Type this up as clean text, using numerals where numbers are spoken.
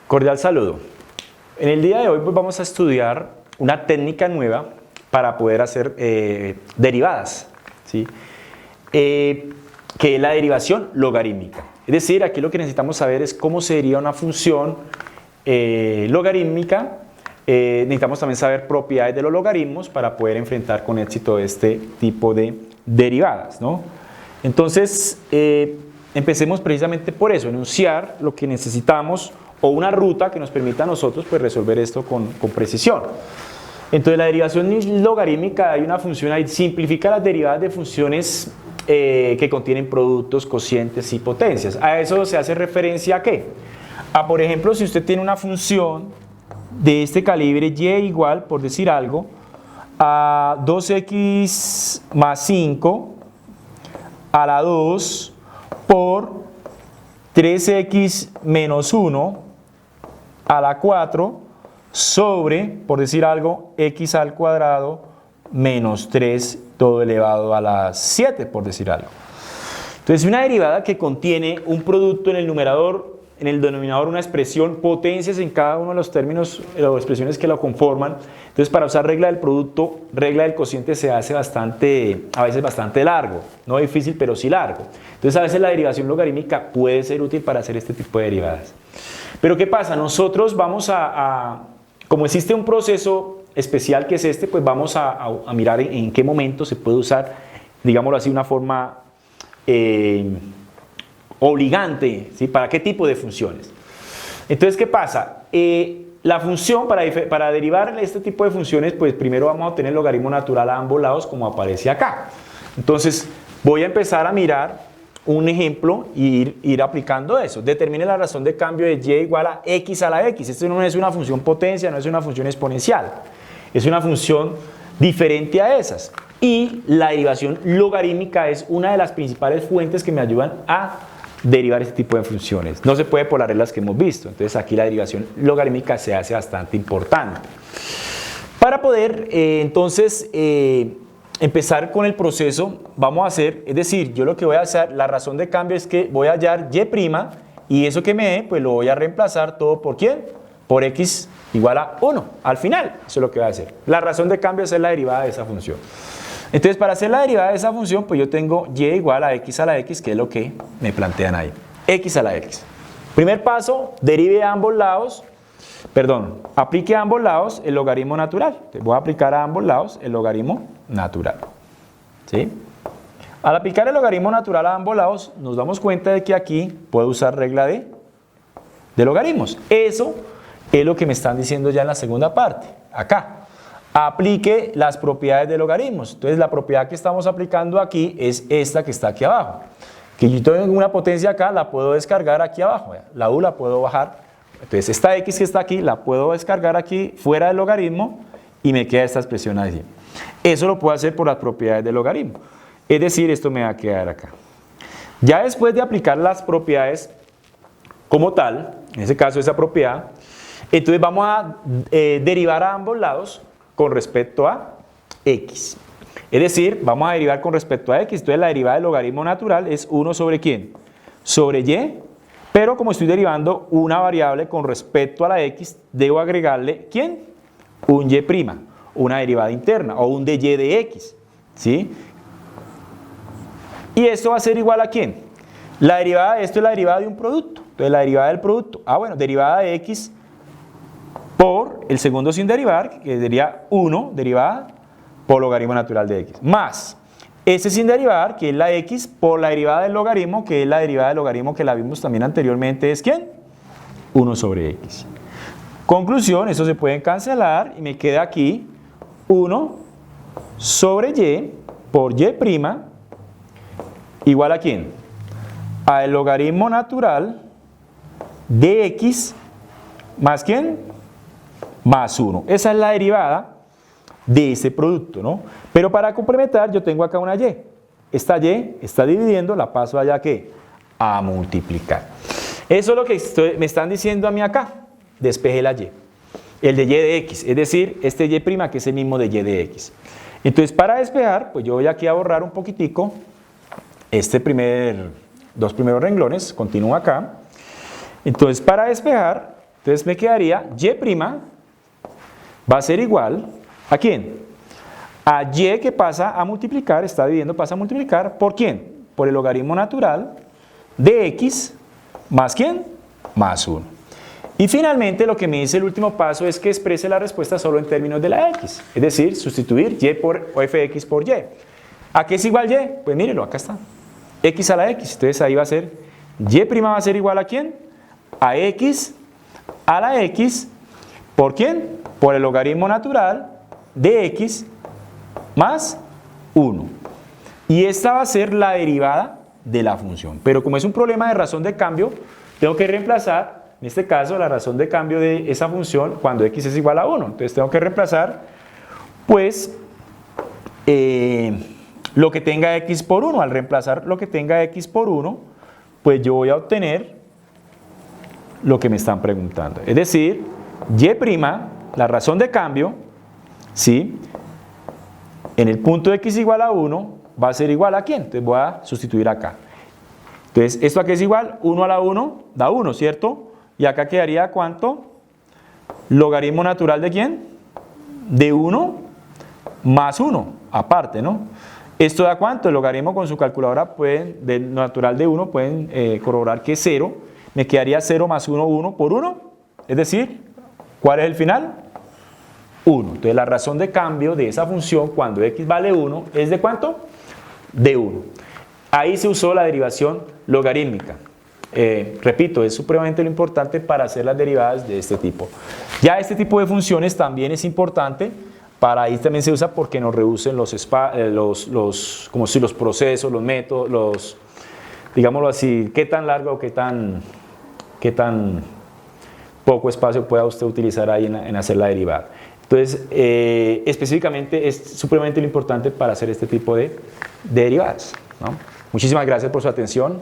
Cordial saludo. En el día de hoy pues, vamos a estudiar una técnica nueva para poder hacer derivadas, ¿sí? Que es la derivación logarítmica. Es decir, aquí lo que necesitamos saber es cómo se deriva una función logarítmica. Necesitamos también saber propiedades de los logaritmos para poder enfrentar con éxito este tipo de derivadas, ¿no? Entonces, empecemos precisamente por eso, enunciar lo que necesitamos o una ruta que nos permita a nosotros pues, resolver esto con precisión. Entonces la derivación logarítmica, hay una función ahí, simplifica las derivadas de funciones que contienen productos, cocientes y potencias. A eso se hace referencia ¿a qué? A, por ejemplo, si usted tiene una función de este calibre y igual, por decir algo, a 2x más 5 a la 2 por 3x menos 1 a la 4 sobre, por decir algo, x al cuadrado menos 3 todo elevado a la 7, por decir algo. Entonces, una derivada que contiene un producto en el numerador, en el denominador una expresión, potencias en cada uno de los términos o expresiones que lo conforman. Entonces, para usar regla del producto, regla del cociente se hace a veces bastante largo, no difícil, pero sí largo. Entonces, a veces la derivación logarítmica puede ser útil para hacer este tipo de derivadas. Pero ¿qué pasa? Nosotros vamos como existe un proceso especial que es este, pues vamos a mirar en qué momento se puede usar, digámoslo así, una forma obligante, ¿sí? ¿Para qué tipo de funciones? Entonces, ¿qué pasa? La función, para derivar este tipo de funciones, pues primero vamos a obtener el logaritmo natural a ambos lados, como aparece acá. Entonces, voy a empezar a mirar un ejemplo y ir aplicando eso. Determine la razón de cambio de y igual a x a la x. Esto no es una función potencia, no es una función exponencial. Es una función diferente a esas. Y la derivación logarítmica es una de las principales fuentes que me ayudan a derivar este tipo de funciones. No se puede por las reglas que hemos visto. Entonces aquí la derivación logarítmica se hace bastante importante. Para poder empezar con el proceso, vamos a hacer, es decir, yo lo que voy a hacer, la razón de cambio es que voy a hallar y' y eso que me dé, pues lo voy a reemplazar todo por ¿quién? Por x igual a 1, al final, eso es lo que voy a hacer. La razón de cambio es hacer la derivada de esa función. Entonces, para hacer la derivada de esa función, pues yo tengo y igual a x a la x, que es lo que me plantean ahí, x a la x. Primer paso, derive a ambos lados, aplique a ambos lados el logaritmo natural. Entonces, voy a aplicar a ambos lados el logaritmo natural. ¿Sí? Al aplicar el logaritmo natural a ambos lados, nos damos cuenta de que aquí puedo usar regla de logaritmos. Eso es lo que me están diciendo ya en la segunda parte, acá. Aplique las propiedades de logaritmos. Entonces, la propiedad que estamos aplicando aquí es esta que está aquí abajo. Que yo tengo una potencia acá, la puedo descargar aquí abajo. La u la puedo bajar. Entonces, esta x que está aquí, la puedo descargar aquí fuera del logaritmo y me queda esta expresión así. Eso lo puedo hacer por las propiedades del logaritmo. Es decir, esto me va a quedar acá. Ya después de aplicar las propiedades como tal, en ese caso esa propiedad, entonces vamos a derivar a ambos lados con respecto a x. Es decir, vamos a derivar con respecto a x. Entonces la derivada del logaritmo natural es 1 sobre ¿quién? Sobre y. Pero como estoy derivando una variable con respecto a la x, debo agregarle ¿quién? Un y', una derivada interna, o un de y de x. ¿Sí? Y esto va a ser igual a ¿quién? La derivada de esto es la derivada de un producto. Entonces la derivada del producto, derivada de x por el segundo sin derivar, que sería 1 derivada por logaritmo natural de x, más ese sin derivar, que es la x, por la derivada del logaritmo, que es la derivada del logaritmo que la vimos también anteriormente, es ¿quién? 1 sobre x. Conclusión, eso se pueden cancelar y me queda aquí 1 sobre y por y' igual a ¿quién? A el logaritmo natural de x más ¿quién? Más 1. Esa es la derivada de ese producto, ¿no? Pero para complementar yo tengo acá una y. Esta y está dividiendo, la paso allá ¿qué? A multiplicar. Eso es lo que me están diciendo a mí acá. Despeje la y. El de y de x, es decir, este y' que es el mismo de y de x. Entonces, para despejar, pues yo voy aquí a borrar un poquitico dos primeros renglones, continúo acá. Entonces, para despejar, Entonces me quedaría y' va a ser igual ¿a quién? A y que pasa a multiplicar, está dividiendo, pasa a multiplicar, ¿por quién? Por el logaritmo natural de x más ¿quién? Más 1. Y finalmente lo que me dice el último paso es que exprese la respuesta solo en términos de la x, es decir, sustituir y por o f de x por y. ¿A qué es igual y? Pues mírelo, acá está, x a la x, entonces ahí va a ser y' va a ser igual ¿a quién? A x a la x, ¿por quién? Por el logaritmo natural de x más 1. Y esta va a ser la derivada de la función. Pero como es un problema de razón de cambio, tengo que reemplazar, en este caso, la razón de cambio de esa función cuando x es igual a 1. Entonces tengo que reemplazar, pues, lo que tenga x por 1. Al reemplazar lo que tenga x por 1, pues yo voy a obtener lo que me están preguntando. Es decir, y', la razón de cambio, ¿sí? En el punto x igual a 1 va a ser igual ¿a quién? Entonces voy a sustituir acá. Entonces, ¿esto a qué es igual? 1 a la 1 da 1, ¿cierto? Y acá quedaría ¿cuánto? Logaritmo natural ¿de quién? De 1 más 1, aparte, ¿no? ¿Esto da cuánto? El logaritmo con su calculadora pueden, del natural de 1 pueden corroborar que es 0. Me quedaría 0 más 1, 1 por 1. Es decir, ¿cuál es el final? 1. Entonces la razón de cambio de esa función cuando x vale 1 es ¿de cuánto? De 1. Ahí se usó la derivación logarítmica. Repito, es supremamente lo importante para hacer las derivadas de este tipo. Ya este tipo de funciones también es importante, para ahí también se usa porque nos reducen como si los procesos, los métodos, digámoslo así, qué tan largo o qué tan poco espacio pueda usted utilizar ahí en hacer la derivada. Entonces, específicamente es supremamente lo importante para hacer este tipo de derivadas, ¿no? Muchísimas gracias por su atención.